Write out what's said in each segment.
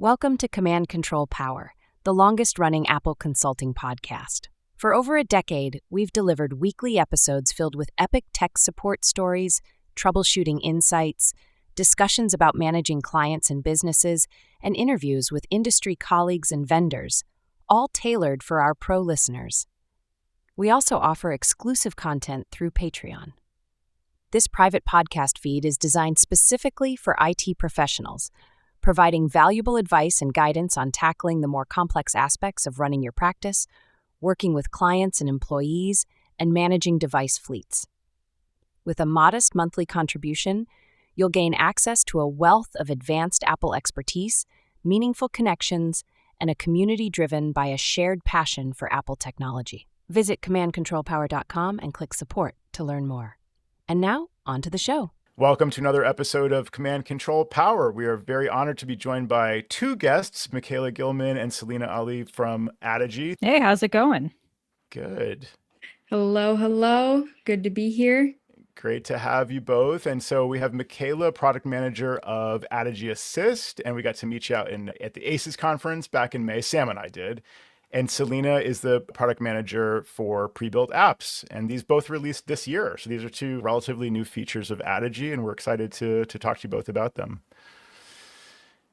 Welcome to Command Control Power, the longest-running Apple consulting podcast. For over a decade, we've delivered weekly episodes filled with epic tech support stories, troubleshooting insights, discussions about managing clients and businesses, and interviews with industry colleagues and vendors, all tailored for our pro listeners. We also offer exclusive content through Patreon. This private podcast feed is designed specifically for IT professionals, providing valuable advice and guidance on tackling the more complex aspects of running your practice, working with clients and employees, and managing device fleets. With a modest monthly contribution, you'll gain access to a wealth of advanced Apple expertise, meaningful connections, and a community driven by a shared passion for Apple technology. Visit commandcontrolpower.com and click support to learn more. And now, on to the show. Welcome to another episode of Command Control Power. We are very honored to be joined by two guests, Michaela Gilman and Selena Ali from Addigy. Hey, how's it going? Good. Hello. Good to be here. Great to have you both. And so we have Michaela, product manager of Addigy Assist, and we got to meet you out at the ACES conference back in May. Sam and I did. And Selena is the product manager for pre-built apps. And these both released this year. So these are two relatively new features of Addigy, and we're excited to talk to you both about them.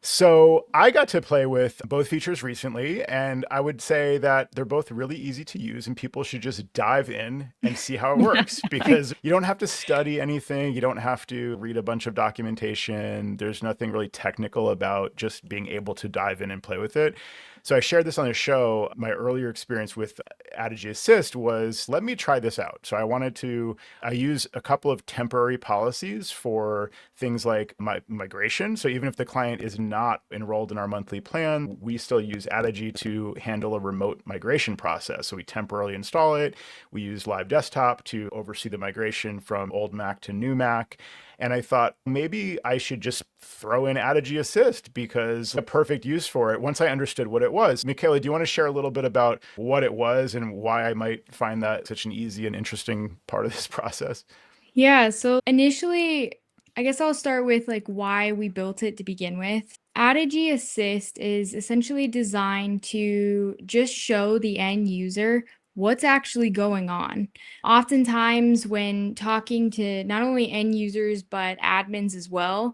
So I got to play with both features recently, and I would say that they're both really easy to use, and people should just dive in and see how it works because you don't have to study anything. You don't have to read a bunch of documentation. There's nothing really technical about just being able to dive in and play with it. So I shared this on the show. My earlier experience with Addigy Assist was, let me try this out. So I use a couple of temporary policies for things like migration. So even if the client is not enrolled in our monthly plan, we still use Addigy to handle a remote migration process. So we temporarily install it. We use Live Desktop to oversee the migration from old Mac to new Mac. And I thought maybe I should just throw in Addigy Assist because a perfect use for it once I understood what it was. Michaela, do you want to share a little bit about what it was and why I might find that such an easy and interesting part of this process? Yeah, so initially, I guess I'll start with why we built it to begin with. Addigy Assist is essentially designed to just show the end user what's actually going on. Oftentimes, when talking to not only end users, but admins as well,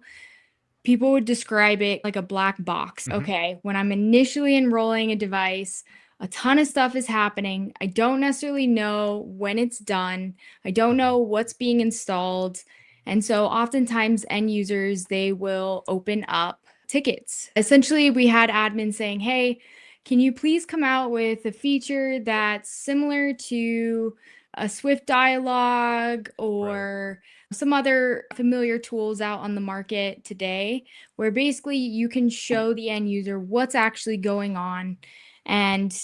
people would describe it like a black box. Mm-hmm. Okay, when I'm initially enrolling a device, a ton of stuff is happening. I don't necessarily know when it's done. I don't know what's being installed. And so oftentimes end users, they will open up tickets. Essentially, we had admins saying, hey, can you please come out with a feature that's similar to a Swift dialogue or some other familiar tools out on the market today, where basically you can show the end user what's actually going on. And,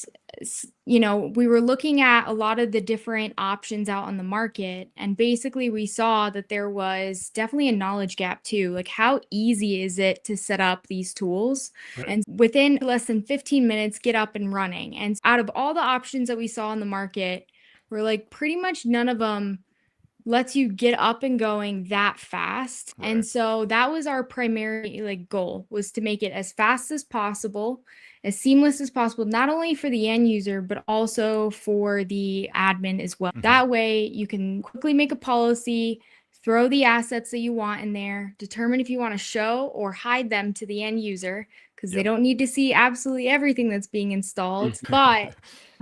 we were looking at a lot of the different options out on the market. And basically we saw that there was definitely a knowledge gap too. Like, how easy is it to set up these tools? Right. And within less than 15 minutes, get up and running. And out of all the options that we saw on the market, we're pretty much none of them lets you get up and going that fast. Right. And so that was our primary goal, was to make it as fast as possible, as seamless as possible, not only for the end user, but also for the admin as well. Mm-hmm. That way you can quickly make a policy, throw the assets that you want in there, determine if you want to show or hide them to the end user, because they don't need to see absolutely everything that's being installed, but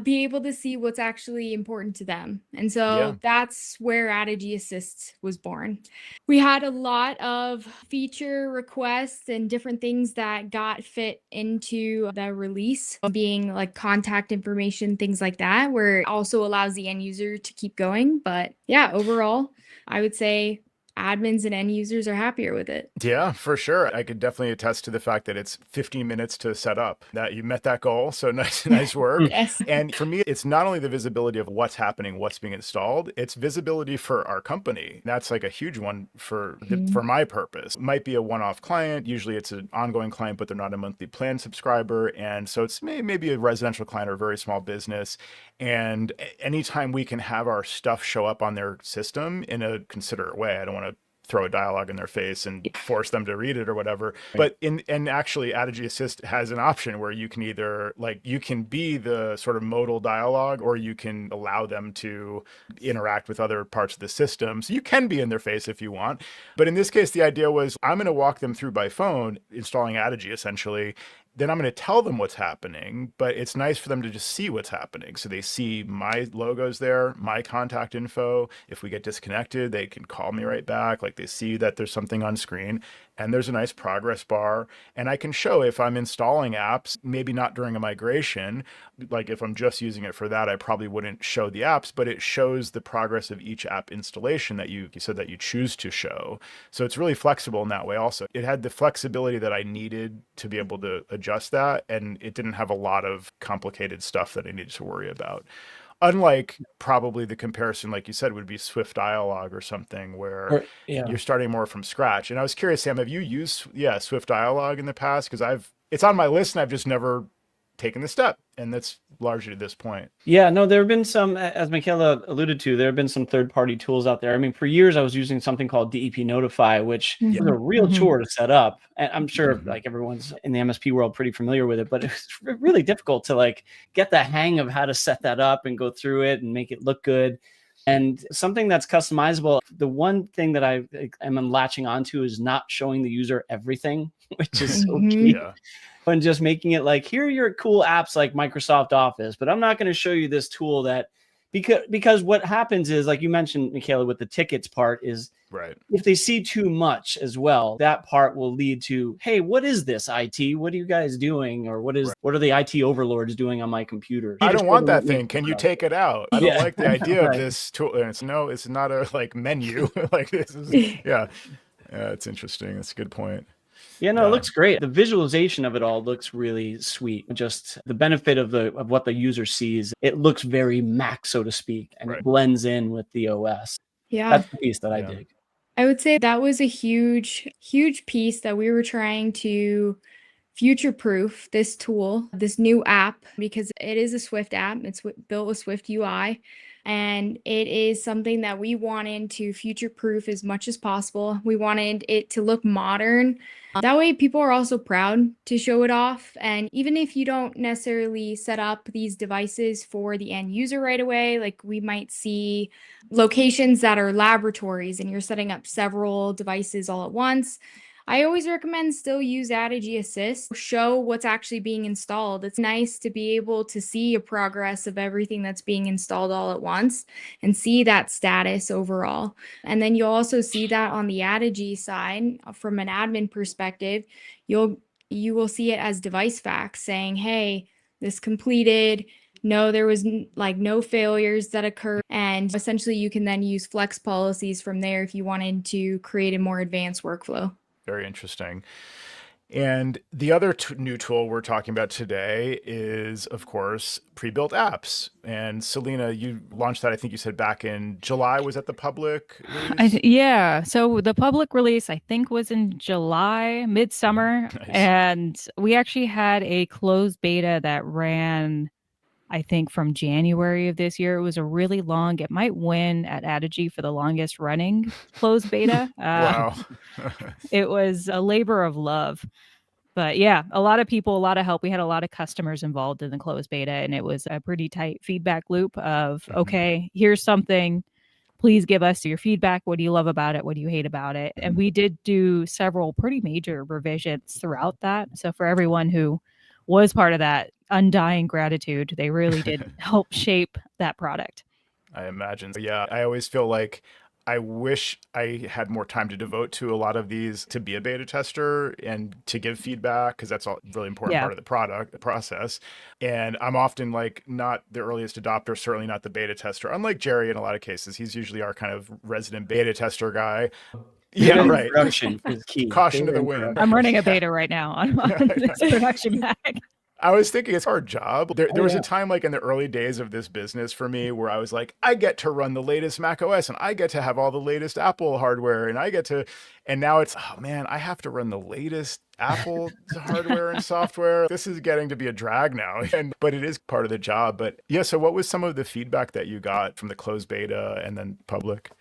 be able to see what's actually important to them. And so that's where Addigy Assist was born. We had a lot of feature requests and different things that got fit into the release, being contact information, things like that, where it also allows the end user to keep going. But yeah, overall, I would say admins and end users are happier with it. Yeah, for sure. I could definitely attest to the fact that it's 15 minutes to set up, that you met that goal. So nice work. Yes. And for me, it's not only the visibility of what's happening, what's being installed, it's visibility for our company. That's a huge one for my purpose. It might be a one-off client. Usually it's an ongoing client, but they're not a monthly plan subscriber. And so it's maybe a residential client or a very small business. And anytime we can have our stuff show up on their system in a considerate way, I don't want to throw a dialogue in their face and force them to read it or whatever. But and actually Addigy Assist has an option where you can either like, you can be the sort of modal dialogue, or you can allow them to interact with other parts of the system. So you can be in their face if you want. But in this case, the idea was I'm going to walk them through by phone, installing Addigy essentially. Then I'm going to tell them what's happening, but it's nice for them to just see what's happening. So they see my logos there, my contact info. If we get disconnected, they can call me right back. Like, they see that there's something on screen, and there's a nice progress bar. And I can show if I'm installing apps, maybe not during a migration. Like, if I'm just using it for that, I probably wouldn't show the apps, but it shows the progress of each app installation that you said that you choose to show. So it's really flexible in that way also. It had the flexibility that I needed to be able to adjust that, and it didn't have a lot of complicated stuff that I needed to worry about. Unlike probably the comparison, like you said, would be Swift Dialog or something where you're starting more from scratch. And I was curious, Sam, have you used Swift Dialog in the past? Because it's on my list and I've just never taken the step, and that's largely to this point. Yeah, no, there have been some, as Michaela alluded to, there have been some third-party tools out there. I mean, for years I was using something called DEP Notify, which was a real chore to set up. And I'm sure like everyone's in the MSP world pretty familiar with it, but it's really difficult to like get the hang of how to set that up and go through it and make it look good. And something that's customizable. The one thing that I am latching onto is not showing the user everything, which is so key. Yeah. And just making it like, here are your cool apps like Microsoft Office, but I'm not going to show you this tool that, because what happens is, like you mentioned, Michaela, with the tickets part is, right, if they see too much as well, that part will lead to, hey, what is this IT? What are you guys doing? Or what are the IT overlords doing on my computer? I don't want that thing. Can you take it out? I don't like the idea right. of this tool. It's not a like menu. Like, this is, it's interesting. That's a good point. Yeah, no, it looks great. The visualization of it all looks really sweet. Just the benefit of what the user sees, it looks very Mac, so to speak, and it blends in with the OS. Yeah. That's the piece that I dig. I would say that was a huge, huge piece that we were trying to future-proof this tool, this new app, because it is a Swift app. It's built with Swift UI. And it is something that we wanted to future-proof as much as possible. We wanted it to look modern. That way people are also proud to show it off. And even if you don't necessarily set up these devices for the end user right away, like we might see locations that are laboratories and you're setting up several devices all at once, I always recommend still use Addigy Assist. Show what's actually being installed. It's nice to be able to see a progress of everything that's being installed all at once and see that status overall. And then you'll also see that on the Addigy side from an admin perspective. You will see it as device facts saying, hey, this completed. No, there was no failures that occurred. And essentially you can then use flex policies from there if you wanted to create a more advanced workflow. Very interesting. And the other new tool we're talking about today is, of course, pre-built apps. And Selena, you launched that, I think you said back in July. Was that the public release? Yeah. So the public release, I think, was in July, midsummer. Nice. And we actually had a closed beta that ran, I think, from January of this year. It was a really long, it might win at Addigy for the longest running closed beta. Wow. It was a labor of love. But yeah, a lot of people, a lot of help. We had a lot of customers involved in the closed beta, and it was a pretty tight feedback loop of, okay, here's something. Please give us your feedback. What do you love about it? What do you hate about it? And we did do several pretty major revisions throughout that. So for everyone who was part of that, undying gratitude. They really did help shape that product. I imagine. Yeah, I always feel like I wish I had more time to devote to a lot of these, to be a beta tester and to give feedback, because that's a really important part of the process. And I'm often like not the earliest adopter, certainly not the beta tester. Unlike Jerry in a lot of cases, he's usually our kind of resident beta tester guy. Yeah, right. Production is key. Caution to the wind. I'm running a beta right now on this production bag. I was thinking it's our job. There was a time like in the early days of this business for me where I was like, I get to run the latest Mac OS and I get to have all the latest Apple hardware and now it's, oh man, I have to run the latest Apple hardware and software. This is getting to be a drag now, but it is part of the job. But yeah, so what was some of the feedback that you got from the closed beta and then public?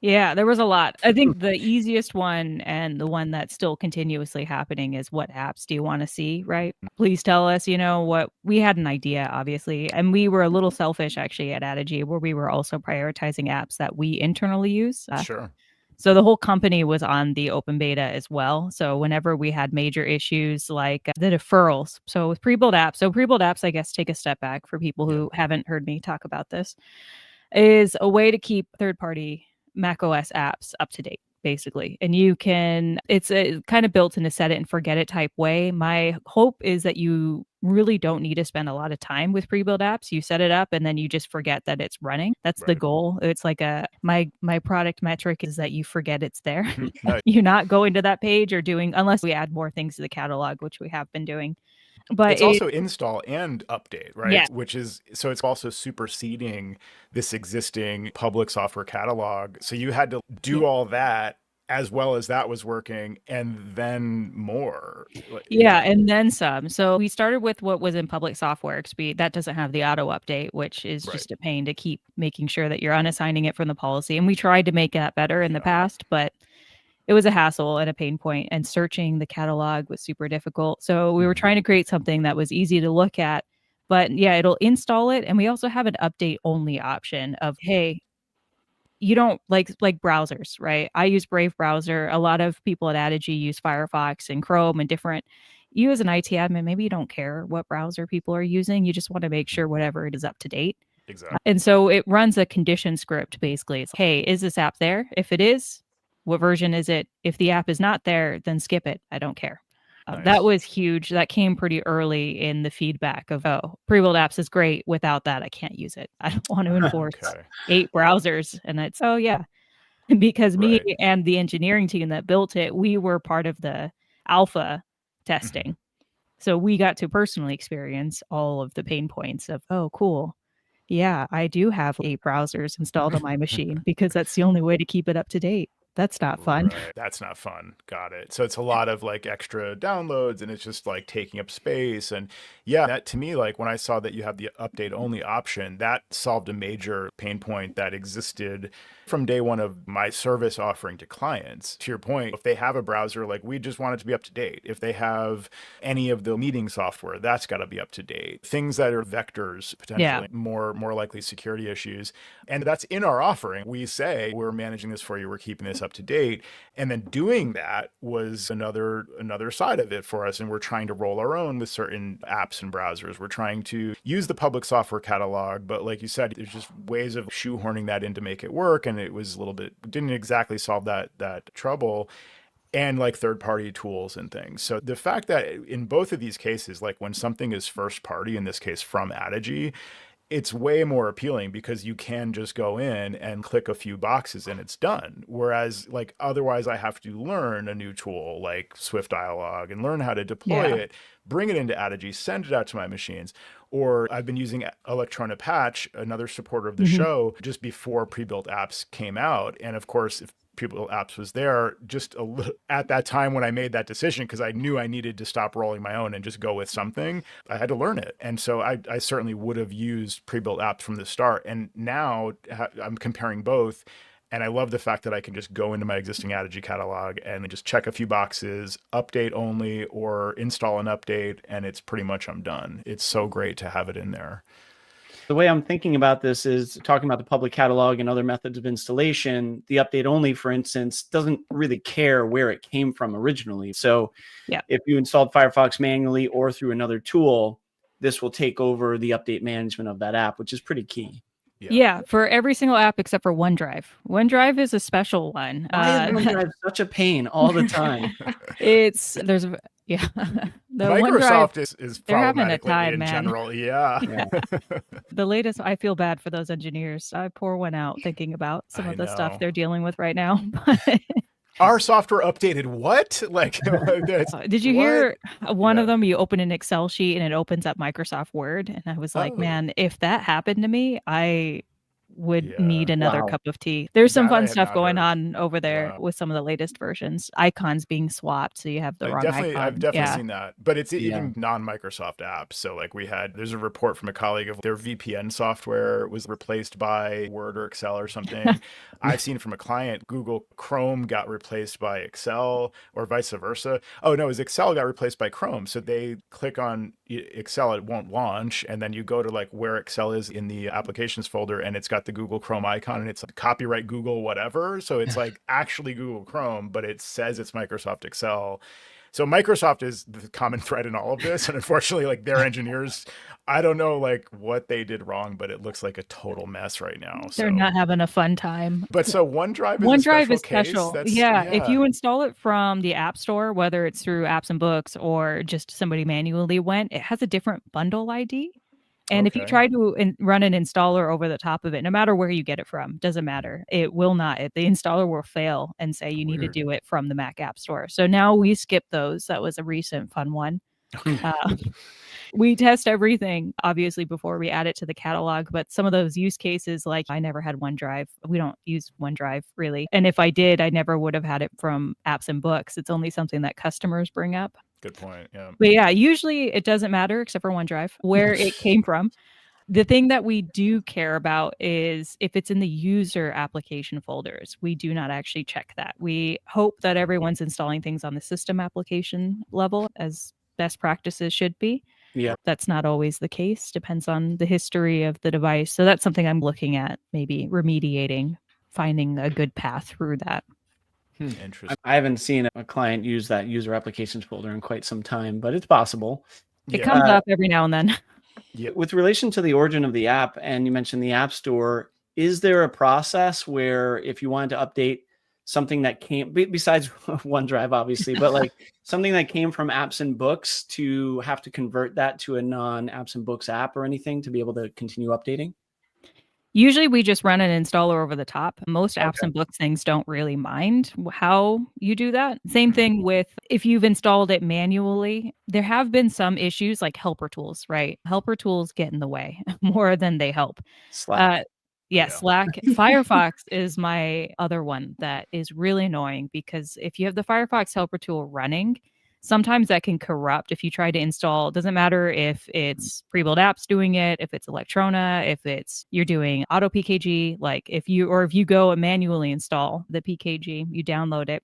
Yeah, there was a lot. I think the easiest one and the one that's still continuously happening is what apps do you want to see, right? Please tell us, what we had an idea, obviously. And we were a little selfish actually at Addigy, where we were also prioritizing apps that we internally use. Sure. So the whole company was on the open beta as well. So whenever we had major issues like the deferrals, so with pre-built apps, I guess, take a step back for people who haven't heard me talk about this, is a way to keep third-party macOS apps up to date, basically. And it's a kind of built in a set it and forget it type way. My hope is that you really don't need to spend a lot of time with pre-built apps. You set it up and then you just forget that it's running. That's the goal. It's like my product metric is that you forget it's there. Nice. You're not going to that page or unless we add more things to the catalog, which we have been doing. But it's also install and update, right? Yeah. So it's also superseding this existing public software catalog. So you had to do all that as well as that was working, and then more. Yeah, and then some. So we started with what was in public software XP. That doesn't have the auto update, which is just a pain to keep making sure that you're unassigning it from the policy. And we tried to make that better in the past, but it was a hassle and a pain point, and searching the catalog was super difficult. So we were trying to create something that was easy to look at, but yeah, it'll install it. And we also have an update only option of, hey, you don't like browsers, right? I use Brave browser. A lot of people at Addigy use Firefox and Chrome and different. You as an IT admin, maybe you don't care what browser people are using. You just want to make sure whatever it is up to date. Exactly. And so it runs a condition script, basically. It's, hey, is this app there? If it is, what version is it? If the app is not there, then skip it. I don't care. Nice. That was huge. That came pretty early in the feedback of, pre-built apps is great. Without that, I can't use it. I don't want to enforce 8 browsers. And it's, because me and the engineering team that built it, we were part of the alpha testing. So we got to personally experience all of the pain points of, oh, cool. Yeah, I do have 8 browsers installed on my machine because that's the only way to keep it up to date. That's not fun. Right. That's not fun. Got it. So it's a lot of like extra downloads, and it's just like taking up space. And yeah, that to me, like when I saw that you have the update only option, that solved a major pain point that existed from day one of my service offering to clients. To your point, if they have a browser, like we just want it to be up to date. If they have any of the meeting software, that's got to be up to date. Things that are vectors, potentially more likely security issues. And that's in our offering. We say, we're managing this for you. We're keeping this up to date. And then doing that was another side of it for us. And we're trying to roll our own with certain apps and browsers. We're trying to use the public software catalog, but like you said, there's just ways of shoehorning that in to make it work. And it was a little bit, didn't exactly solve that trouble. And like third-party tools and things. So the fact that in both of these cases, like when something is first party, in this case from Addigy, it's way more appealing because you can just go in and click a few boxes and it's done. Whereas like otherwise I have to learn a new tool like Swift Dialog and learn how to deploy it, bring it into Addigy, send it out to my machines. Or I've been using Electrona Patch, another supporter of the show, just before pre-built apps came out. And of course, if pre-built apps was there just at that time when I made that decision, because I knew I needed to stop rolling my own and just go with something, I had to learn it. And so I certainly would have used pre-built apps from the start. And now I'm comparing both. And I love the fact that I can just go into my existing Addigy catalog and just check a few boxes, update only, or install an update, and it's pretty much I'm done. It's so great to have it in there. The way I'm thinking about this is talking about the public catalog and other methods of installation. The update only, for instance, doesn't really care where it came from originally. So if you installed Firefox manually or through another tool, this will take over the update management of that app, which is pretty key. Yeah, for every single app except for OneDrive. OneDrive is a special one. Why is OneDrive such a pain all the time? Microsoft is problematic in general. The latest, I feel bad for those engineers. I pour one out thinking about some of the stuff they're dealing with right now. Our software updated what? Like, did you hear one of them? You open an Excel sheet and it opens up Microsoft Word. And I was like, man, if that happened to me, I would need another Wow. cup of tea. There's some That I fun had stuff not going heard. on over there Wow. with some of the latest versions. Icons being swapped, so you have the wrong Definitely, I've icon. definitely Yeah. seen that, but it's Yeah. even non-Microsoft apps. So like there's a report from a colleague of their VPN software was replaced by Word or Excel or something. I've seen from a client, Google Chrome got replaced by Excel or vice versa. Oh no, it was Excel got replaced by Chrome. So they click on Excel, it won't launch. And then you go to like where Excel is in the applications folder and it's got the Google Chrome icon and it's like copyright Google, whatever. So it's like actually Google Chrome, but it says it's Microsoft Excel. So Microsoft is the common thread in all of this. And unfortunately, like their engineers, I don't know like what they did wrong, but it looks like a total mess right now. They're not having a fun time. But so OneDrive is a OneDrive special is special. case. Yeah. If you install it from the App Store, whether it's through Apps and Books or just somebody manually went, it has a different bundle ID. And if you Okay. try to run an installer over the top of it, no matter where you get it from, doesn't matter. It will not. The installer will fail and say you need to do it from the Mac App Store. So now we skip those. That was a recent fun one. We test everything, obviously, before we add it to the catalog. But some of those use cases, like I never had OneDrive. We don't use OneDrive really. And if I did, I never would have had it from Apps and Books. It's only something that customers bring up. Good point. Yeah. But yeah, usually it doesn't matter except for OneDrive, where it came from. The thing that we do care about is if it's in the user application folders. We do not actually check that. We hope that everyone's installing things on the system application level as best practices should be. Yeah. That's not always the case. Depends on the history of the device. So that's something I'm looking at, maybe remediating, finding a good path through that. Interesting. I haven't seen a client use that user applications folder in quite some time, but it's possible. It comes up every now and then. Yeah. With relation to the origin of the app, and you mentioned the App Store, is there a process where if you wanted to update something that came besides OneDrive, obviously, but like something that came from Apps and Books to have to convert that to a non-Apps and Books app or anything to be able to continue updating? Usually we just run an installer over the top. Most Apps and Books things don't really mind how you do that. Same thing with if you've installed it manually. There have been some issues like helper tools, right? Helper tools get in the way more than they help. Slack. Slack. Firefox is my other one that is really annoying because if you have the Firefox helper tool running, sometimes that can corrupt if you try to install. It doesn't matter if it's pre-built apps doing it, if it's Electrona, if it's you're doing auto PKG, like if you go and manually install the PKG, you download it.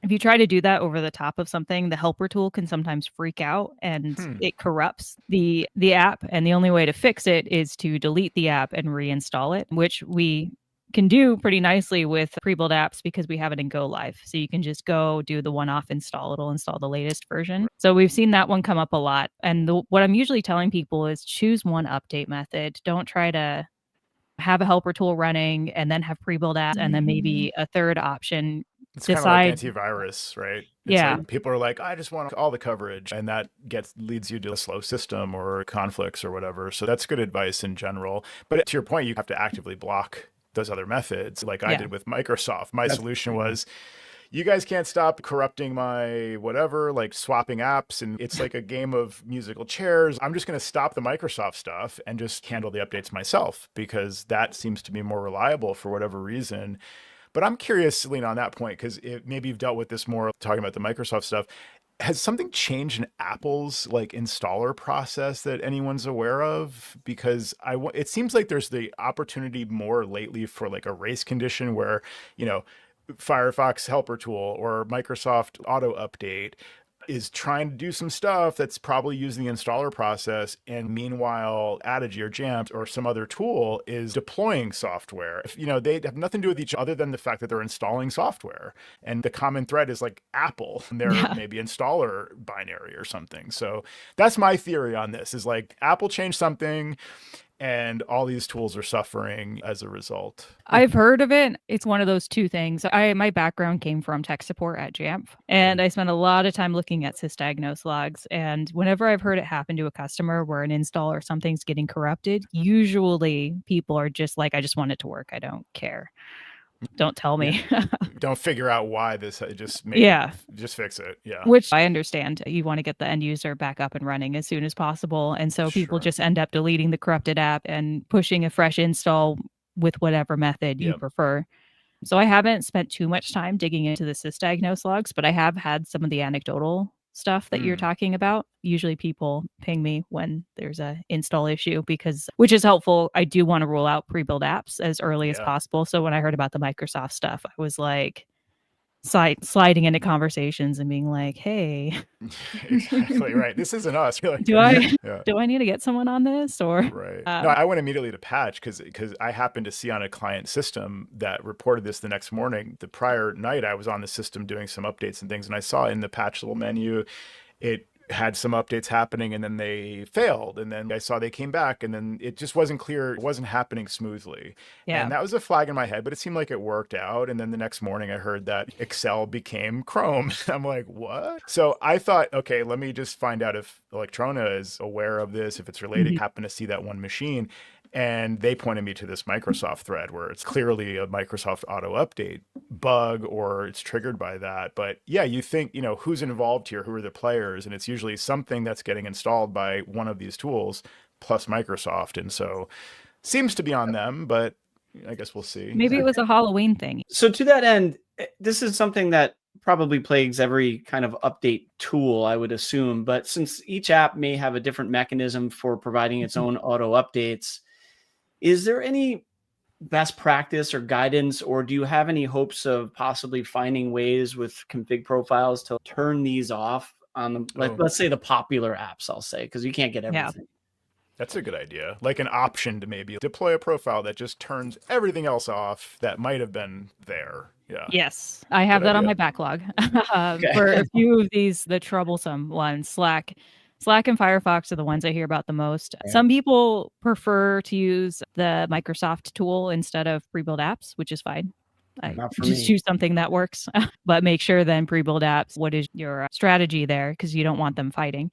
If you try to do that over the top of something, the helper tool can sometimes freak out and it corrupts the app. And the only way to fix it is to delete the app and reinstall it, which we can do pretty nicely with pre-built apps because we have it in Go Live. So you can just go do the one-off install. It'll install the latest version. So we've seen that one come up a lot. And what I'm usually telling people is choose one update method. Don't try to have a helper tool running and then have pre-built apps and then maybe a third option. It's kind of like antivirus, right? It's like people are like, I just want all the coverage, and that leads you to a slow system or conflicts or whatever. So that's good advice in general. But to your point, you have to actively block those other methods, like I did with Microsoft. My solution was, you guys can't stop corrupting my whatever, like swapping apps, and it's like a game of musical chairs. I'm just going to stop the Microsoft stuff and just handle the updates myself because that seems to be more reliable for whatever reason. But I'm curious, Selena, on that point, because maybe you've dealt with this more talking about the Microsoft stuff. Has something changed in Apple's like installer process that anyone's aware of? Because it seems like there's the opportunity more lately for like a race condition where, Firefox helper tool or Microsoft auto update is trying to do some stuff that's probably using the installer process. And meanwhile, Addigy or Jamf or some other tool is deploying software. They have nothing to do with each other than the fact that they're installing software. And the common thread is like Apple and their maybe installer binary or something. So that's my theory on this is like Apple changed something and all these tools are suffering as a result. I've heard of it. It's one of those two things. My background came from tech support at Jamf, and I spent a lot of time looking at sysdiagnose logs. And whenever I've heard it happen to a customer where an install or something's getting corrupted, usually people are just like, I just want it to work. I don't care. Don't tell me. Don't figure out why this just fix it. Yeah. Which I understand. You want to get the end user back up and running as soon as possible. And so people just end up deleting the corrupted app and pushing a fresh install with whatever method you prefer. So I haven't spent too much time digging into the sysdiagnose logs, but I have had some of the anecdotal stuff that you're talking about. Usually people ping me when there's a install issue which is helpful. I do want to roll out pre-built apps as early as possible. So when I heard about the Microsoft stuff, I was like sliding into conversations and being like, hey, Exactly right. This isn't us. Like, do I need to get someone on this or right? No, I went immediately to patch because I happened to see on a client system that reported this the next morning. The prior night, I was on the system doing some updates and things, and I saw in the patch little menu, it had some updates happening and then they failed. And then I saw they came back and then it just wasn't clear. It wasn't happening smoothly. Yeah. And that was a flag in my head, but it seemed like it worked out. And then the next morning I heard that Excel became Chrome. I'm like, what? So I thought, okay, let me just find out if Electrona is aware of this, if it's related. Happen to see that one machine. And they pointed me to this Microsoft thread where it's clearly a Microsoft auto update bug or it's triggered by that. But yeah, you think, who's involved here? Who are the players? And it's usually something that's getting installed by one of these tools plus Microsoft. And so seems to be on them, but I guess we'll see. Maybe it was a Halloween thing. So to that end, this is something that probably plagues every kind of update tool, I would assume. But since each app may have a different mechanism for providing its own auto updates, is there any best practice or guidance, or do you have any hopes of possibly finding ways with config profiles to turn these off on, let's say, the popular apps, I'll say, because you can't get everything. That's a good idea. Like an option to maybe deploy a profile that just turns everything else off that might have been there. Yeah. Yes, I have that on my backlog. For a few of these, the troublesome ones, Slack and Firefox are the ones I hear about the most. Yeah. Some people prefer to use the Microsoft tool instead of pre-built apps, which is fine. Just choose something that works, but make sure then pre-built apps, what is your strategy there? Because you don't want them fighting.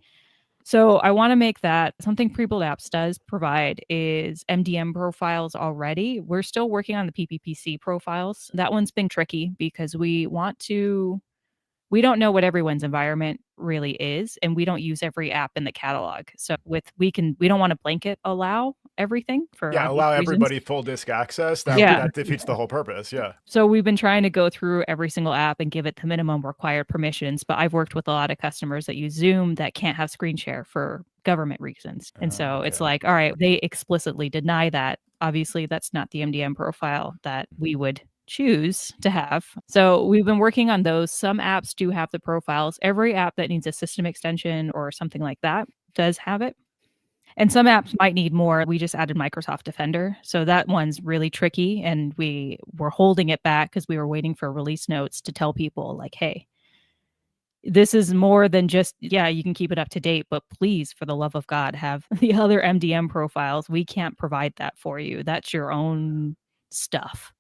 So I want to make that something pre-built apps does provide is MDM profiles already. We're still working on the PPPC profiles. That one's been tricky because we don't know what everyone's environment really is, and we don't use every app in the catalog. So we don't want to blanket allow everything for allow everybody full disk access. That defeats the whole purpose. Yeah. So we've been trying to go through every single app and give it the minimum required permissions. But I've worked with a lot of customers that use Zoom that can't have screen share for government reasons. And so it's like, all right, they explicitly deny that. Obviously, that's not the MDM profile that we would choose to have. So we've been working on those. Some apps do have the profiles. Every app that needs a system extension or something like that does have it. And some apps might need more. We just added Microsoft Defender. So that one's really tricky. And we were holding it back because we were waiting for release notes to tell people like, hey, this is more than just, you can keep it up to date, but please, for the love of God, have the other MDM profiles. We can't provide that for you. That's your own stuff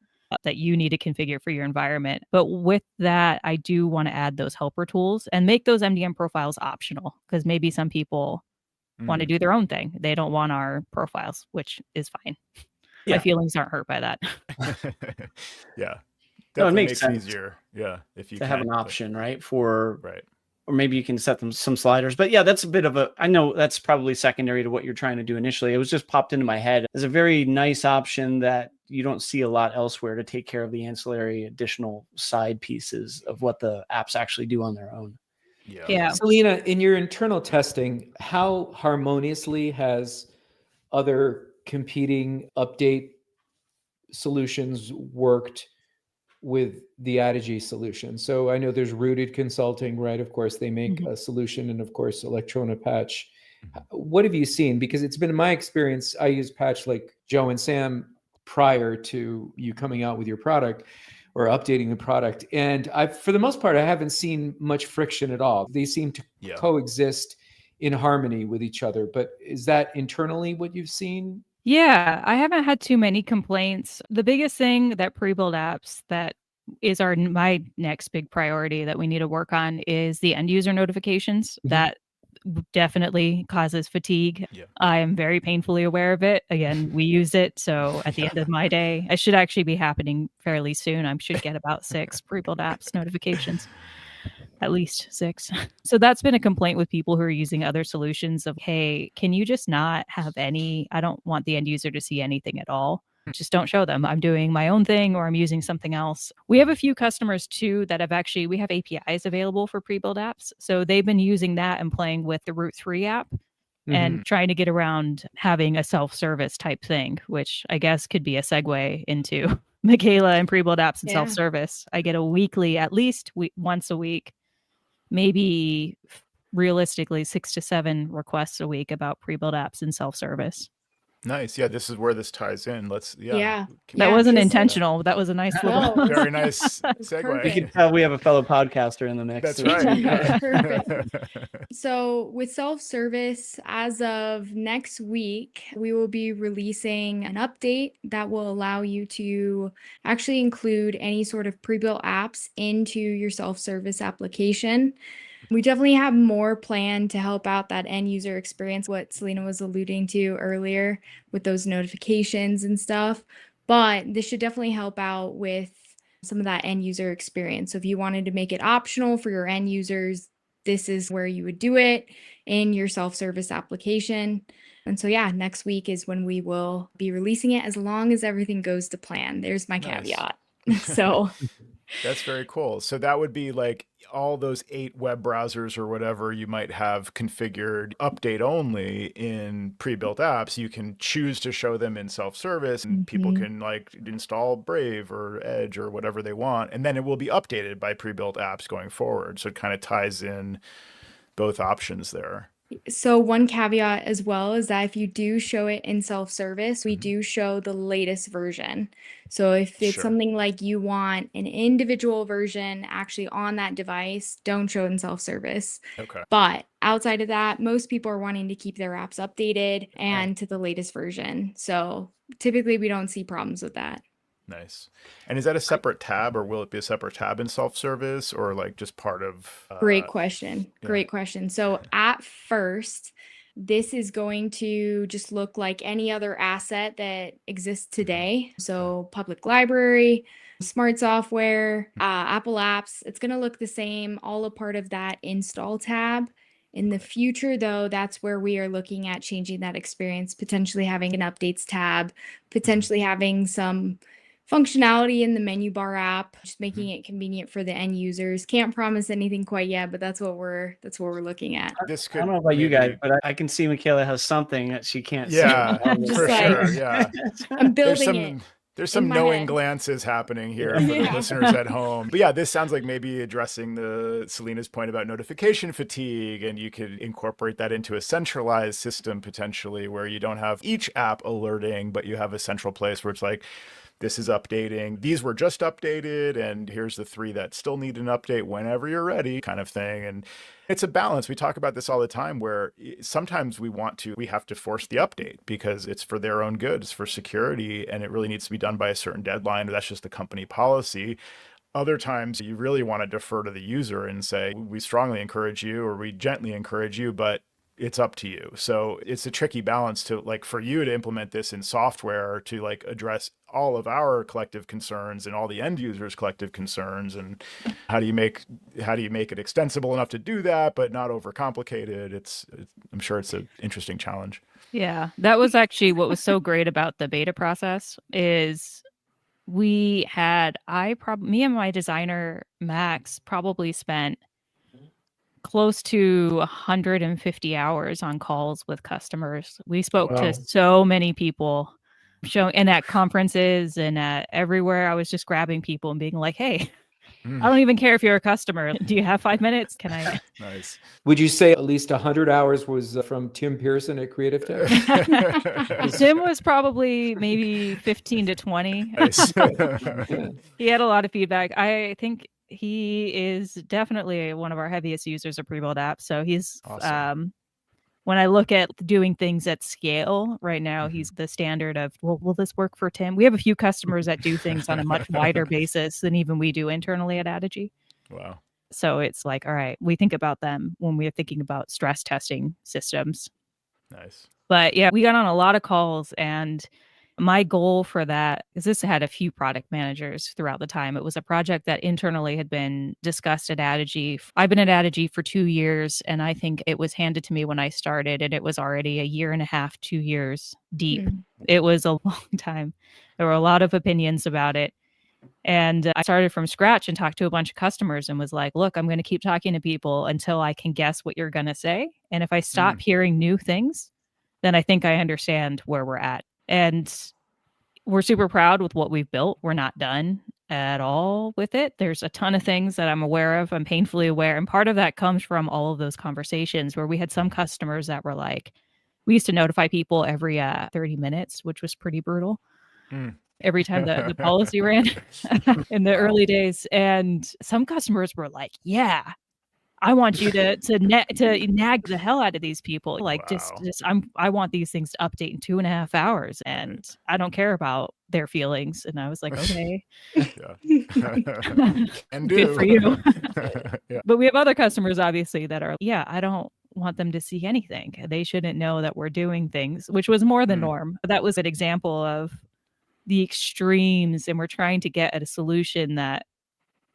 that you need to configure for your environment. But with that, I do want to add those helper tools and make those MDM profiles optional because maybe some people want to do their own thing. They don't want our profiles, which is fine. My feelings aren't hurt by that. Yeah. No, it makes sense. Easier. Yeah. If you have an option, right? Or maybe you can set them some sliders. But that's a bit of I know that's probably secondary to what you're trying to do initially. It was just popped into my head as a very nice option that you don't see a lot elsewhere to take care of the ancillary additional side pieces of what the apps actually do on their own. Yeah. Selena, in your internal testing, how harmoniously has other competing update solutions worked with the Addigy solution? So I know there's Rooted Consulting, right? Of course, they make a solution, and of course, Electrona Patch. What have you seen? Because it's been my experience, I use Patch like Joe and Sam prior to you coming out with your product or updating the product. And for the most part, I haven't seen much friction at all. They seem to coexist in harmony with each other. But is that internally what you've seen? Yeah, I haven't had too many complaints. The biggest thing that pre-built apps that is my next big priority that we need to work on is the end user notifications. That definitely causes fatigue. I am very painfully aware of it. Again, we use it. So at the end of my day, it should actually be happening fairly soon. I should get about 6 pre-built apps notifications. At least 6. So that's been a complaint with people who are using other solutions of, hey, can you just not have any? I don't want the end user to see anything at all. Just don't show them. I'm doing my own thing or I'm using something else. We have a few customers too that we have APIs available for pre-built apps. So they've been using that and playing with the Route 3 app and trying to get around having a self-service type thing, which I guess could be a segue into Michaela and pre-built apps and self-service. I get a weekly, at least once a week, maybe realistically 6 to 7 requests a week about pre-built apps and self-service. Nice. Yeah, this is where this ties in. That wasn't intentional. That was a nice little very nice segue. You can tell we have a fellow podcaster in the mix. That's right. Perfect. So with self-service, as of next week, we will be releasing an update that will allow you to actually include any sort of pre-built apps into your self-service application. We definitely have more planned to help out that end user experience, what Selena was alluding to earlier with those notifications and stuff. But this should definitely help out with some of that end user experience. So if you wanted to make it optional for your end users, this is where you would do it in your self-service application. And so, next week is when we will be releasing it, as long as everything goes to plan. There's my caveat. So that's very cool. So that would be like all those 8 web browsers or whatever you might have configured update only in pre-built apps. You can choose to show them in self-service, and people can like install Brave or Edge or whatever they want. And then it will be updated by pre-built apps going forward. So it kind of ties in both options there. So one caveat as well is that if you do show it in self-service, we do show the latest version. So if it's something like you want an individual version actually on that device, don't show it in self-service. Okay. But outside of that, most people are wanting to keep their apps updated and to the latest version. So typically we don't see problems with that. Nice. And is that a separate tab, or will it be a separate tab in self-service, or like just part of? Great question. Great question. So at first, this is going to just look like any other asset that exists today. So public library, smart software, Apple apps, it's going to look the same, all a part of that install tab. In the future, though, that's where we are looking at changing that experience, potentially having an updates tab, potentially having some functionality in the menu bar app, just making it convenient for the end users. Can't promise anything quite yet, but that's what we're looking at. I don't know about you guys, but I can see Michaela has something that she can't see. For sure. Yeah. I'm building it. There's some knowing glances happening here for the listeners at home. But this sounds like maybe addressing Selena's point about notification fatigue, and you could incorporate that into a centralized system potentially, where you don't have each app alerting, but you have a central place where it's like, this is updating. These were just updated, and here's the 3 that still need an update whenever you're ready, kind of thing. And it's a balance. We talk about this all the time, where sometimes we have to force the update because it's for their own good, it's for security, and it really needs to be done by a certain deadline, or that's just the company policy. Other times you really want to defer to the user and say, we strongly encourage you, or we gently encourage you, but it's up to you. So it's a tricky balance to for you to implement this in software to address all of our collective concerns and all the end users' collective concerns. And how do you make it extensible enough to do that, but not overcomplicated? I'm sure it's an interesting challenge. Yeah, that was actually what was so great about the beta process is me and my designer, Max, probably spent close to 150 hours on calls with customers. We spoke to so many people and at conferences and at everywhere. I was just grabbing people and being like, hey, I don't even care if you're a customer. Do you have 5 minutes? Can I? Nice. Would you say at least 100 hours was from Tim Pearson at Creative Tech? Tim was probably maybe 15 to 20. Nice. He had a lot of feedback. I think he is definitely one of our heaviest users of pre-built apps. So he's awesome. When I look at doing things at scale right now, he's the standard of, well, will this work for Tim? We have a few customers that do things on a much wider basis than even we do internally at Addigy. Wow. So it's like, all right, we think about them when we're thinking about stress testing systems. Nice. But yeah, we got on a lot of calls, and My goal for that is this had a few product managers throughout the time. It was a project that internally had been discussed at Addigy. I've been at Addigy for 2 years, and I think it was handed to me when I started, and it was already a year and a half, 2 years deep. It was a long time. There were a lot of opinions about it. And I started from scratch and talked to a bunch of customers and was like, look, I'm going to keep talking to people until I can guess what you're going to say. And if I stop hearing new things, then I think I understand where we're at. And we're super proud with what we've built. We're not done at all with it. There's a ton of things that I'm aware of. I'm painfully aware. And part of that comes from all of those conversations where we had some customers that were like, we used to notify people every 30 minutes, which was pretty brutal. Every time the policy ran in the early days. And some customers were like, yeah, I want you to nag the hell out of these people. Like, I want these things to update in 2.5 hours, and I don't care about their feelings. And I was like, okay, and good for you. Yeah. But we have other customers, obviously, that are, I don't want them to see anything. They shouldn't know that we're doing things, which was more the norm. That was an example of the extremes, and we're trying to get at a solution that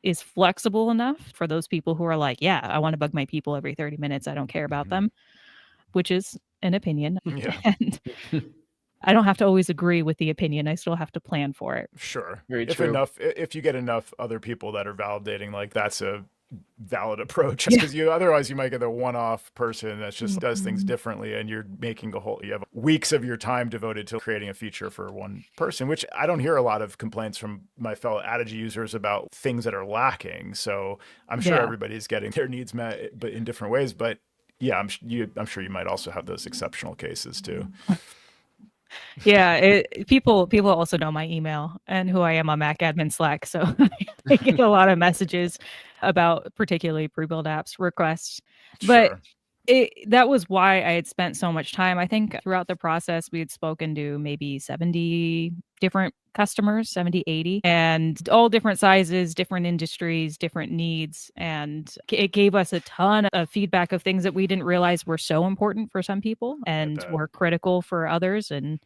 is flexible enough for those people who are like, yeah, I want to bug my people every 30 minutes. I don't care about them, which is an opinion. Yeah. And I don't have to always agree with the opinion. I still have to plan for it. Sure. Very true. If you get enough other people that are validating, like that's a valid approach, because otherwise you might get a one-off person that just does things differently, and you're making you have weeks of your time devoted to creating a feature for one person, which I don't hear a lot of complaints from my fellow Addigy users about things that are lacking. So I'm sure everybody's getting their needs met, but in different ways. But yeah, I'm sure you might also have those exceptional cases too. Yeah, people also know my email and who I am on Mac Admin Slack, so I get a lot of messages about particularly pre-built apps requests. But that was why I had spent so much time. I think throughout the process, we had spoken to maybe 70 different customers, 70, 80, and all different sizes, different industries, different needs. And it gave us a ton of feedback of things that we didn't realize were so important for some people and were critical for others. And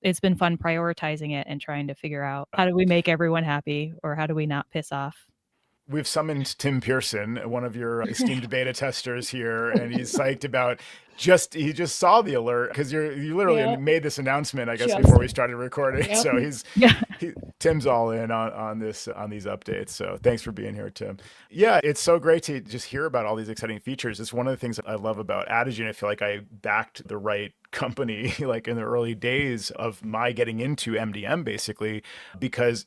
it's been fun prioritizing it and trying to figure out how do we make everyone happy, or how do we not piss off. We've summoned Tim Pearson, one of your esteemed beta testers here, and he's psyched about he just saw the alert because you literally made this announcement, I guess, before we started recording. So Tim's all in on these updates. So thanks for being here, Tim. Yeah, it's so great to just hear about all these exciting features. It's one of the things that I love about Addigy, and I feel like I backed the right company like in the early days of my getting into MDM, basically, because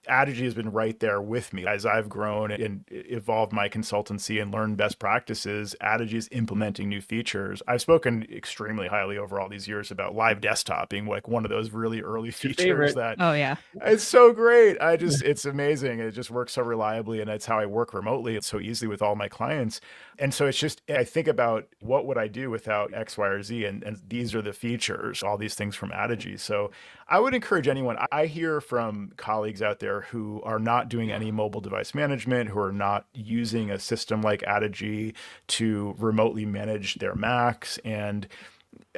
Addigy has been right there with me as I've grown and evolved my consultancy and learned best practices. Addigy is implementing new features. I've spoken extremely highly over all these years about live desktop being like one of those really early features that it's so great. It's amazing. It just works so reliably, and that's how I work remotely. It's so easily with all my clients. And so it's just, I think about what would I do without X, Y, or Z, and these are the features, all these things from Addigy. So I would encourage anyone. I hear from colleagues out there who are not doing any mobile device management, who are not using a system like Addigy to remotely manage their Macs. And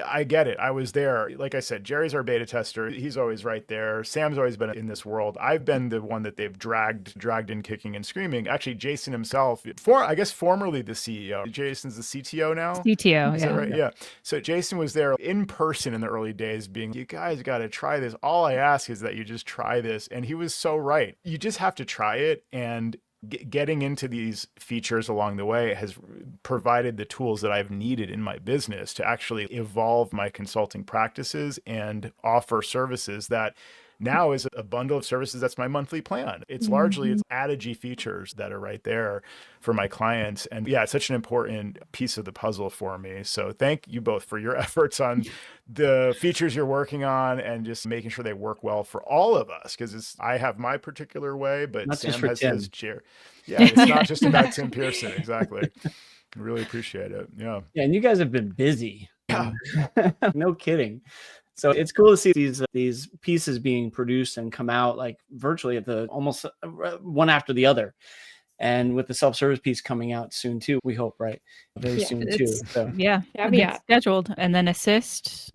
I get it. I was there. Like I said, Jerry's our beta tester. He's always right there. Sam's always been in this world. I've been the one that they've dragged in kicking and screaming. Actually, Jason himself, formerly the CEO. Jason's the CTO now? CTO, Is that right? Yeah. So Jason was there in person in the early days being, you guys got to try this. All I ask is that you just try this. And he was so right. You just have to try it, and getting into these features along the way has provided the tools that I've needed in my business to actually evolve my consulting practices and offer services that now is a bundle of services. That's my monthly plan. It's largely it's Addigy features that are right there for my clients. And yeah, it's such an important piece of the puzzle for me. So thank you both for your efforts on the features you're working on and just making sure they work well for all of us. Because I have my particular way, but not Sam has his chair. Yeah, it's not just about Tim Pearson. Exactly. Really appreciate it. Yeah. Yeah, and you guys have been busy. Yeah. No kidding. So it's cool to see these pieces being produced and come out like virtually at the almost one after the other. And with the self-service piece coming out soon too, we hope, right? Very soon too. So it's scheduled. And then Assist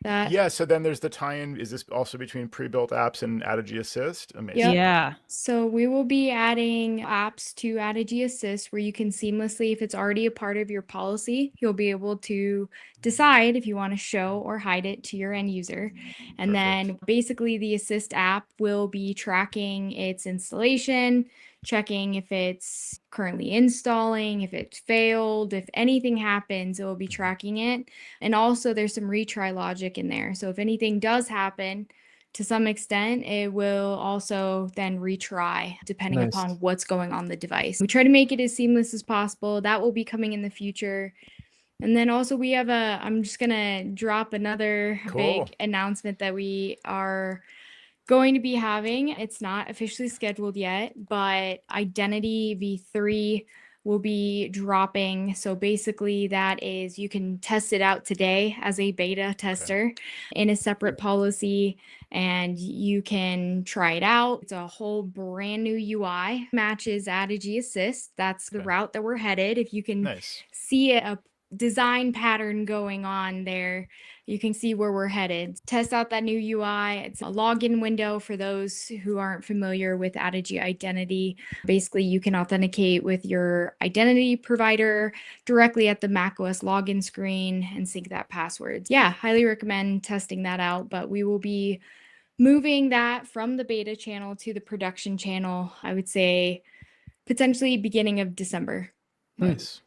Yeah, so then there's the tie-in. Is this also between pre-built apps and Addigy Assist? Amazing. Yep. Yeah. So we will be adding apps to Addigy Assist where you can seamlessly, if it's already a part of your policy, you'll be able to decide if you want to show or hide it to your end user. And Perfect. then basically the Assist app will be tracking its installation, checking if it's currently installing, if it failed, if anything happens, it will be tracking it. And also there's some retry logic in there. So if anything does happen, to some extent, it will also then retry depending Nice. upon what's going on the device. We try to make it as seamless as possible. That will be coming in the future. And then also we have I'm just going to drop another Cool. big announcement that we are going to be having. It's not officially scheduled yet, but Identity V3 will be dropping. So basically that is you can test it out today as a beta tester in a separate policy and you can try it out. It's a whole brand new UI, matches Addigy Assist. That's the route that we're headed. If you can Nice. see a design pattern going on there, you can see where we're headed. Test out that new UI. It's a login window for those who aren't familiar with Addigy Identity. Basically, you can authenticate with your identity provider directly at the macOS login screen and sync that password. Yeah, highly recommend testing that out, but we will be moving that from the beta channel to the production channel, I would say potentially beginning of December. Nice.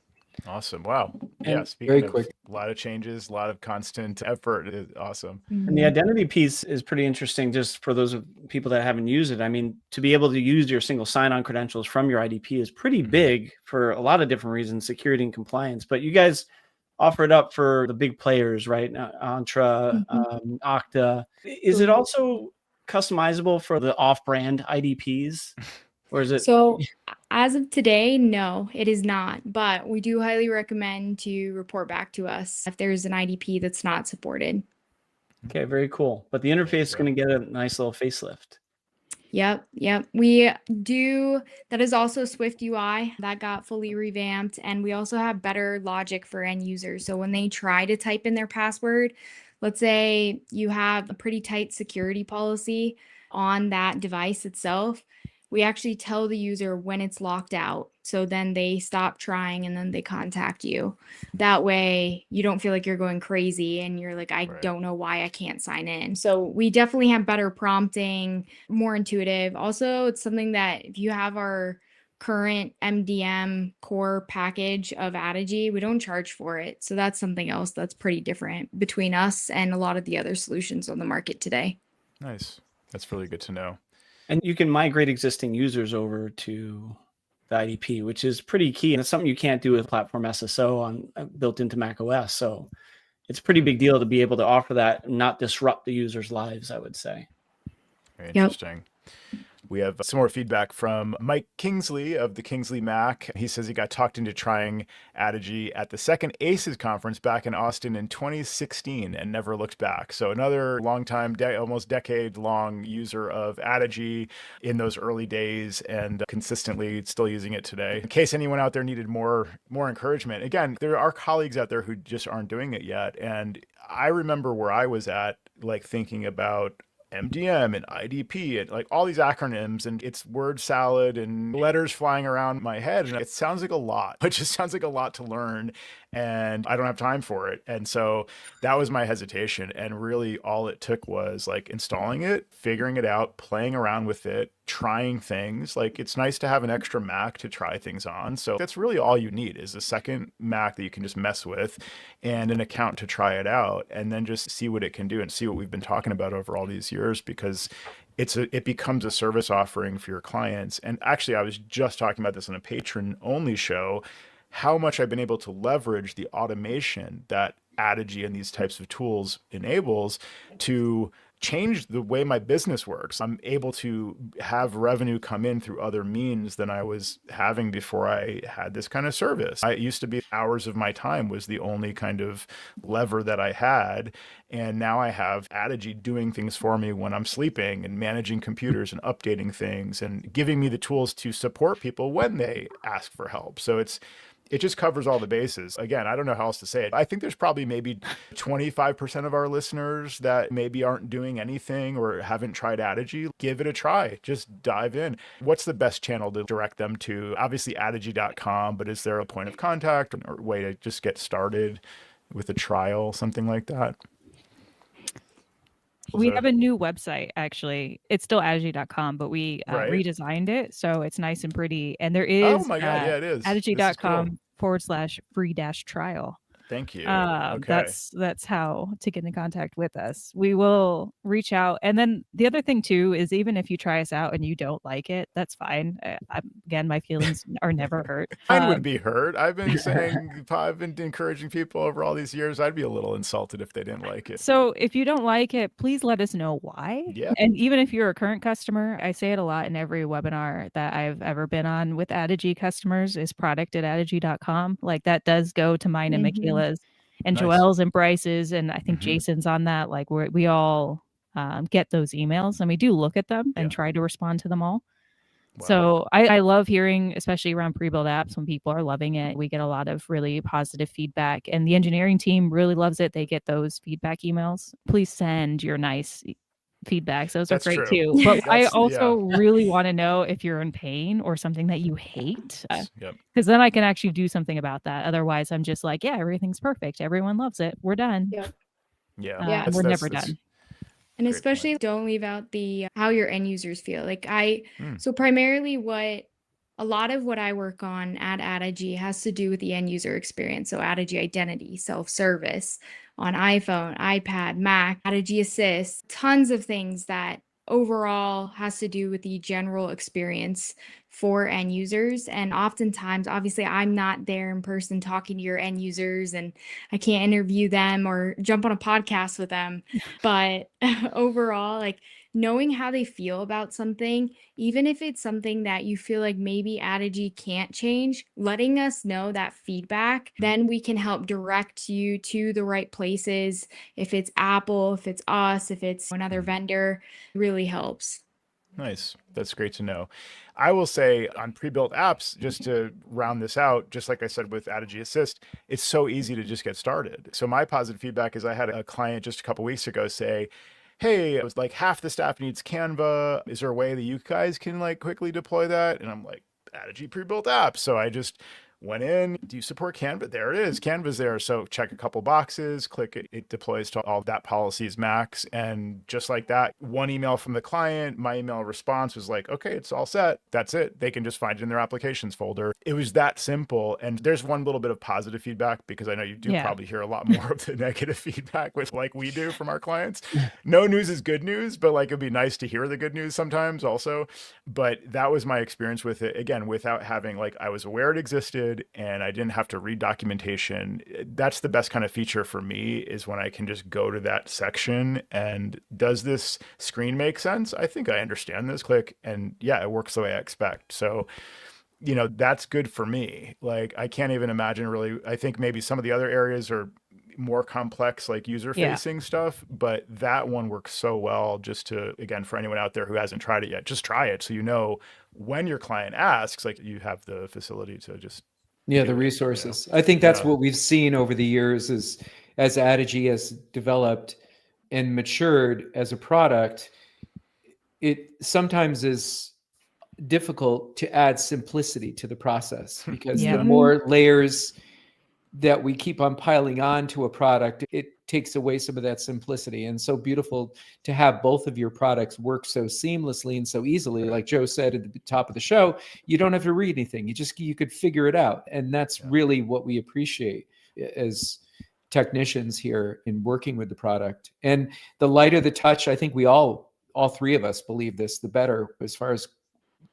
Awesome. Wow. Yeah. And Speaking very of quick. a lot of changes, a lot of constant effort. Awesome. And the identity piece is pretty interesting just for those of people that haven't used it. I mean, to be able to use your single sign-on credentials from your IDP is pretty big for a lot of different reasons, security and compliance. But you guys offer it up for the big players, right? Entra, Okta. Is it also customizable for the off-brand IDPs? Or is it? So as of today, no, it is not. But we do highly recommend to report back to us if there's an IDP that's not supported. Okay, very cool. But the interface is going to get a nice little facelift. Yep. We do. That is also Swift UI that got fully revamped. And we also have better logic for end users. So when they try to type in their password, let's say you have a pretty tight security policy on that device itself, we actually tell the user when it's locked out. So then they stop trying and then they contact you. That way you don't feel like you're going crazy and you're like, I don't know why I can't sign in. So we definitely have better prompting, more intuitive. Also, it's something that if you have our current MDM core package of Addigy, we don't charge for it. So that's something else that's pretty different between us and a lot of the other solutions on the market today. Nice. That's really good to know. And you can migrate existing users over to the IDP, which is pretty key. And it's something you can't do with Platform SSO on built into Mac OS. So it's a pretty big deal to be able to offer that and not disrupt the users' lives, I would say. Very interesting. We have some more feedback from Mike Kingsley of the Kingsley Mac. He says he got talked into trying Addigy at the second ACES conference back in Austin in 2016 and never looked back. So another long time, almost decade-long user of Addigy in those early days and consistently still using it today. In case anyone out there needed more encouragement, again, there are colleagues out there who just aren't doing it yet. And I remember where I was at, like thinking about MDM and IDP and like all these acronyms, and it's word salad and letters flying around my head. And it sounds like a lot. It just sounds like a lot to learn, and I don't have time for it. And so that was my hesitation. And really all it took was like installing it, figuring it out, playing around with it, trying things. Like it's nice to have an extra Mac to try things on. So that's really all you need is a second Mac that you can just mess with and an account to try it out, and then just see what it can do and see what we've been talking about over all these years, because it becomes a service offering for your clients. And actually, I was just talking about this on a patron only show, how much I've been able to leverage the automation that Addigy and these types of tools enables to change the way my business works. I'm able to have revenue come in through other means than I was having before I had this kind of service. It used to be hours of my time was the only kind of lever that I had. And now I have Addigy doing things for me when I'm sleeping and managing computers and updating things and giving me the tools to support people when they ask for help. So it just covers all the bases. Again, I don't know how else to say it. I think there's probably maybe 25% of our listeners that maybe aren't doing anything or haven't tried Addigy. Give it a try. Just dive in. What's the best channel to direct them to? Obviously, Addigy.com, but is there a point of contact or a way to just get started with a trial, something like that? We have a new website, actually. It's still addigy.com, but we Right. redesigned it. So it's nice and pretty. And there Oh is my God. Yeah, it is. addigy.com /free-trial. Thank you. Okay. That's how to get in contact with us. We will reach out. And then the other thing too is even if you try us out and you don't like it, that's fine. Again, my feelings are never hurt. Mine would be hurt. I've been saying, I've been encouraging people over all these years. I'd be a little insulted if they didn't like it. So if you don't like it, please let us know why. Yeah. And even if you're a current customer, I say it a lot in every webinar that I've ever been on with Addigy customers is product@addigy.com. Like that does go to mine and Michaela's and Nice. Joelle's and Bryce's. And I think Jason's on that. Like we all get those emails and we do look at them and try to respond to them all. Wow. So I love hearing, especially around pre-built apps when people are loving it. We get a lot of really positive feedback and the engineering team really loves it. They get those feedback emails. Please send your nice feedbacks. Those That's are great true. too. But I also really want to know if you're in pain or something that you hate. Because then I can actually do something about that. Otherwise, I'm just like, yeah, everything's perfect. Everyone loves it. We're done. Yeah. We're never done. And especially don't leave out the how your end users feel. Like so primarily a lot of what I work on at Addigy has to do with the end user experience. So Addigy Identity, self-service on iPhone, iPad, Mac, Addigy Assist, tons of things that overall has to do with the general experience for end users. And oftentimes, obviously, I'm not there in person talking to your end users and I can't interview them or jump on a podcast with them. But overall, like knowing how they feel about something, even if it's something that you feel like maybe Addigy can't change, letting us know that feedback, then we can help direct you to the right places. If it's Apple, if it's us, if it's another vendor, really helps. Nice. That's great to know. I will say on pre-built apps, just to round this out, just like I said with Addigy Assist, it's so easy to just get started. So my positive feedback is I had a client just a couple weeks ago say, hey, it was like half the staff needs Canva. Is there a way that you guys can like quickly deploy that? And I'm like, Addigy pre-built app. So I just went in, do you support Canva? There it is. Canva's there. So check a couple boxes, click it. It deploys to all that policies max. And just like that, one email from the client, my email response was like, okay, it's all set. That's it. They can just find it in their applications folder. It was that simple. And there's one little bit of positive feedback because I know you do probably hear a lot more of the negative feedback with like we do from our clients. No news is good news, but like it'd be nice to hear the good news sometimes also. But that was my experience with it. Again, without having like, I was aware it existed and I didn't have to read documentation. That's the best kind of feature for me is when I can just go to that section and does this screen make sense? I think I understand this. Click and yeah, it works the way I expect. So, you know, that's good for me. Like I can't even imagine really, I think maybe some of the other areas are more complex, like user facing stuff, but that one works so well just to, again, for anyone out there who hasn't tried it yet, just try it. So, you know, when your client asks, like you have the facility to just the resources. I think that's what we've seen over the years is as Addigy has developed and matured as a product, it sometimes is difficult to add simplicity to the process because the more layers that we keep on piling on to a product, it takes away some of that simplicity. And so beautiful to have both of your products work so seamlessly and so easily. Like Joe said at the top of the show, you don't have to read anything. You could figure it out. And that's really what we appreciate as technicians here in working with the product. And the lighter the touch, I think we all three of us believe this, the better. As far as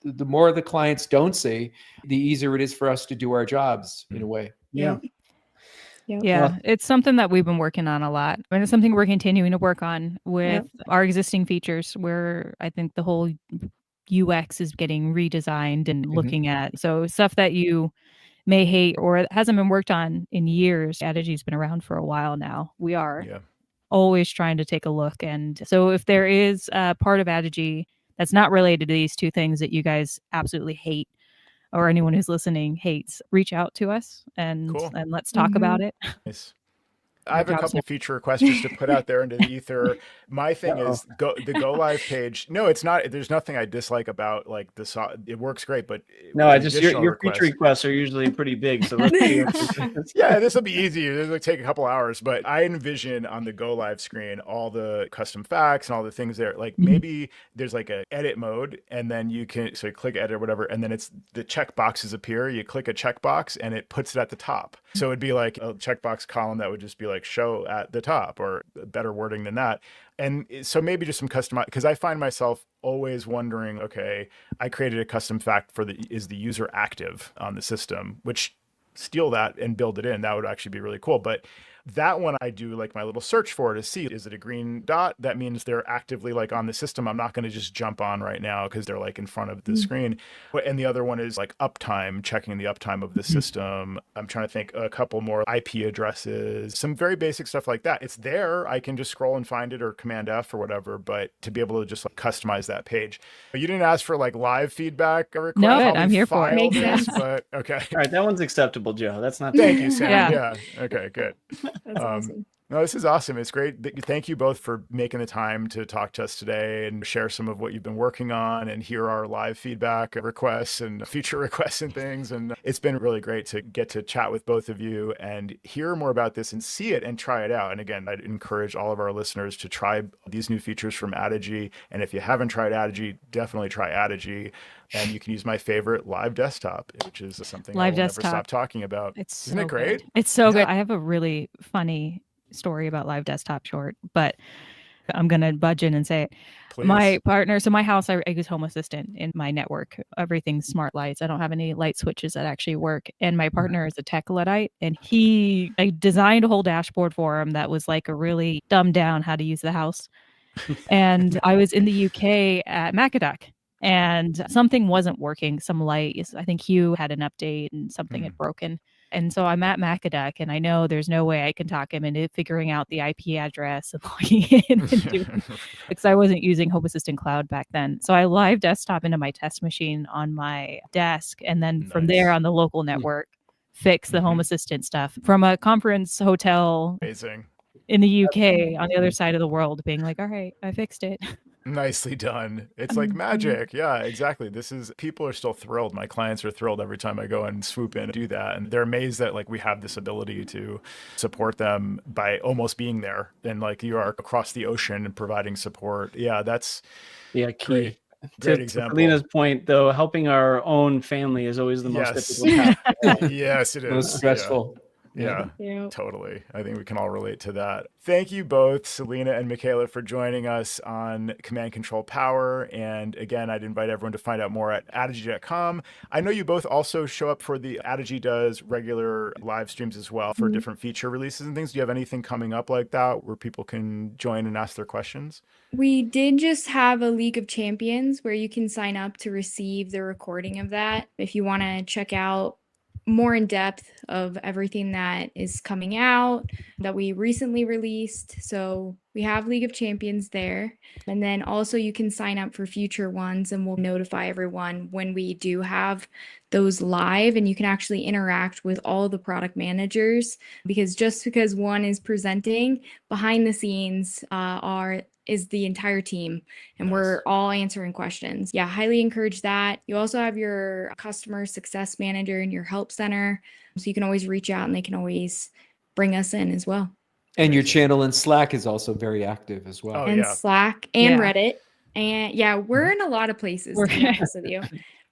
the more the clients don't see, the easier it is for us to do our jobs in a way. Yeah, it's something that we've been working on a lot. And it's something we're continuing to work on with our existing features where I think the whole UX is getting redesigned and looking at. So stuff that you may hate or hasn't been worked on in years. Addigy's been around for a while now. We are always trying to take a look. And so if there is a part of Addigy that's not related to these two things that you guys absolutely hate, or anyone who's listening hates, reach out to us and Cool. let's talk about it. Nice. I have a couple feature requests just to put out there into the ether. My thing is the go live page. No, it's not. There's nothing I dislike about like the it works great, but no, I just your feature requests are usually pretty big. So let's see. Yeah, this will be easy. This will take a couple hours, but I envision on the go live screen all the custom facts and all the things there. Like maybe there's like a edit mode, and then you can you click edit or whatever, and then it's the check boxes appear. You click a checkbox, and it puts it at the top. So it'd be like a checkbox column that would just be like show at the top, or better wording than that. And so maybe just some custom, because I find myself always wondering, okay, I created a custom fact for is the user active on the system, which steal that and build it in. That would actually be really cool. But that one, I do like my little search for to see, is it a green dot? That means they're actively like on the system. I'm not going to just jump on right now because they're like in front of the screen. And the other one is like uptime, checking the uptime of the system. I'm trying to think a couple more IP addresses, some very basic stuff like that. It's there. I can just scroll and find it, or Command F or whatever, but to be able to just like customize that page. But you didn't ask for like live feedback or request. No, I'm here for it. Makes sense. But okay. All right, that one's acceptable, Joe. That's not. Thank you, Sam. Yeah. Okay, good. That's awesome. No, this is awesome. It's great. Thank you both for making the time to talk to us today and share some of what you've been working on and hear our live feedback requests and future requests and things. And it's been really great to get to chat with both of you and hear more about this and see it and try it out. And again, I'd encourage all of our listeners to try these new features from Addigy. And if you haven't tried Addigy, definitely try Addigy. And you can use my favorite live desktop, which is something I will never stop talking about. Isn't it great? Good. It's so good. I have a really funny story about live desktop short, but I'm going to budge in and say it. Please. My partner, so my house, I use Home Assistant in my network. Everything's smart lights. I don't have any light switches that actually work. And my partner is a tech Luddite, and I designed a whole dashboard for him that was like a really dumbed down how to use the house. And I was in the UK at Macadac, and something wasn't working. Some light, I think Hugh had an update and something had broken. And so I'm at Macadac, and I know there's no way I can talk him into figuring out the IP address and logging in and doing, because I wasn't using Home Assistant Cloud back then. So I live desktop into my test machine on my desk, and then from there on the local network, fix the Home Assistant stuff from a conference hotel. Amazing. In the UK on the other side of the world, being like, all right, I fixed it. Nicely done. It's like magic. Yeah, exactly. People are still thrilled. My clients are thrilled every time I go and swoop in and do that. And they're amazed that like we have this ability to support them by almost being there. And like you are across the ocean and providing support. Yeah, that's key. Great to example. Alina's point, though, helping our own family is always the most difficult task. Yes, it is. Most stressful. Yeah, totally. I think we can all relate to that. Thank you both, Selena and Michaela, for joining us on Command Control Power. And again, I'd invite everyone to find out more at Addigy.com. I know you both also show up for the Addigy does regular live streams as well for different feature releases and things. Do you have anything coming up like that where people can join and ask their questions? We did just have a League of Champions where you can sign up to receive the recording of that. If you want to check out more in depth of everything that is coming out that we recently released. So we have League of Champions there. And then also you can sign up for future ones, and we'll notify everyone when we do have those live, and you can actually interact with all the product managers, because just because one is presenting, behind the scenes is the entire team, and we're all answering questions. Yeah, highly encourage that. You also have your customer success manager and your help center, so you can always reach out and they can always bring us in as well. And your channel in Slack is also very active as well. And Slack and Reddit. And we're in a lot of places, to be honest with you.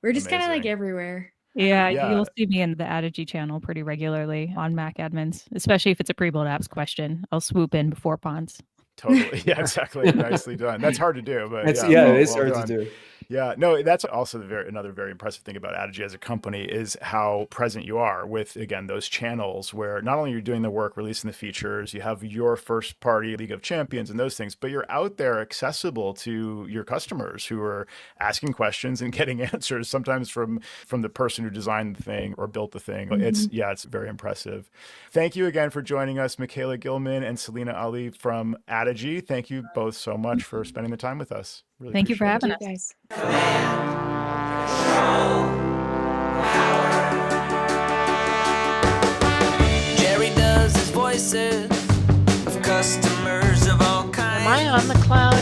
We're just kind of like everywhere. Yeah, you'll see me in the Addigy channel pretty regularly on Mac admins, especially if it's a pre-built apps question. I'll swoop in before Ponds. Totally. Yeah, exactly. Nicely done. That's hard to do, but it is hard to do. Yeah, no, that's also another very impressive thing about Addigy as a company is how present you are with, again, those channels where not only you're doing the work, releasing the features, you have your first party League of Champions and those things, but you're out there accessible to your customers who are asking questions and getting answers, sometimes from the person who designed the thing or built the thing. It's very impressive. Thank you again for joining us, Michaela Gilman and Selena Ali from Addigy. Thank you both so much for spending the time with us. Really Thank you for having us. Guys. on the cloud.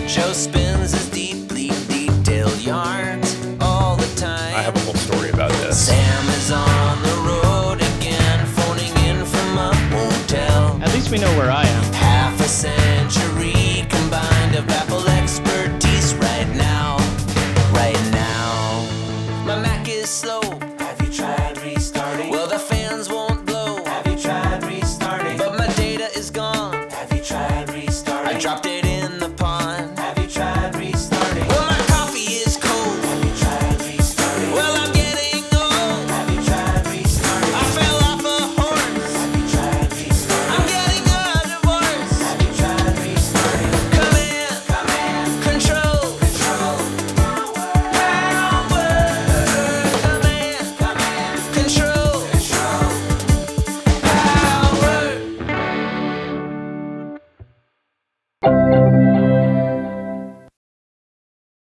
Joe spins his deeply detailed yarns all the time. I have a whole story about this. Sam is on the road again, phoning in from a hotel. At least we know where I am. Half a century